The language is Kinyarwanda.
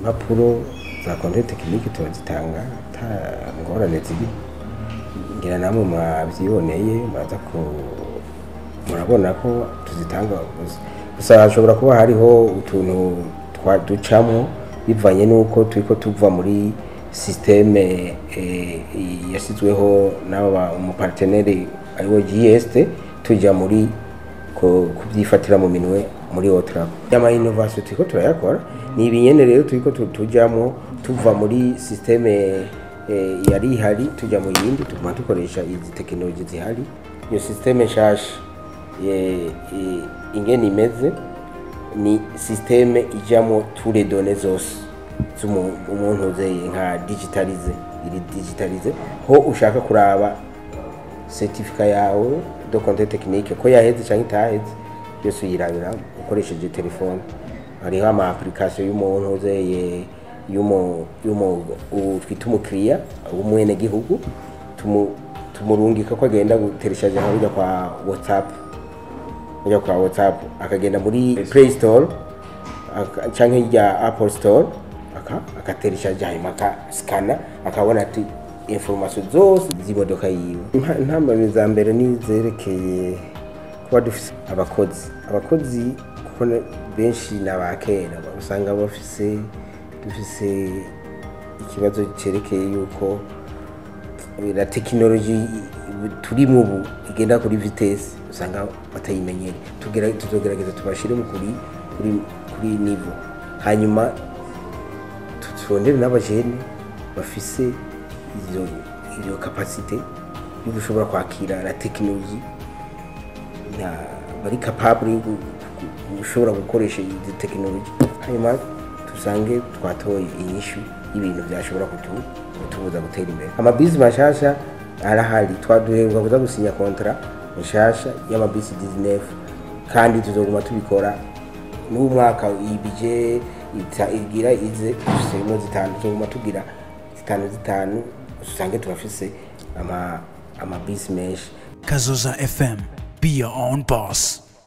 impapuro za controle technique turazitanga ta ngorane ziri ngira namwe mwavyiboneye maza ko murabona ko tuzitanga gusa hashobora kuba hariho utuntu ducamo bivanye nuko turiko tuva muri systeme yasizweho n'aba umupartenere ariwo GST tuja muri kubyifatira mu minwe muri OTRACO. Yama innovation turiko turayakora ni ibinyene rero turiko tujamo tuva muri systeme yari hari tuja mu yindi tuguma dukoresha izi technology zihari. Iyo systeme nshasha ingene imeze ni systeme ijamo tous les données zose umuntu uzeye nka digitalize ho ushaka kuraba certificat yawe do controle technique ko yaheze cyangwa itaheze byose uyirabira ukoresheje telefone. Hariho ama application y'umuntu uzeye twita umukiriya w'umwene gihugu tumurungika ko agenda gutereshaje hajya kwa WhatsApp akagenda muri Play Store cyangwa ya Apple Store akatereshaje hanyuma akaskana akabona ati information zose z'imodoka yiwe. Intambwe za mbere ni zerekeye kuba dufise abakozi kuko benshi n'abakera usanga dufise ikibazo cerekeye yuko la technology turi mu igenda kuri vitesse usanga batayimenyere. Tuzogerageza tubashire mu kuri niveau hanyuma turondere n'abajene bafise iyo capacité yo gushobora kwakira la technology na bari capable gushobora gukoresha iyi technology hanyuma tusange twatoye inyishu y'ibintu byashobora kutubuza gutera imbere. Amabisi mashasha arahari twaduherwa kuza gusinya contrat mashasha y'amabisi 19 kandi tuzoguma tubikora n'umwaka ibije igira ize semo zitanu tuzoguma tugira zitanu usange turafise ama business. Kazoza FM, be your own boss.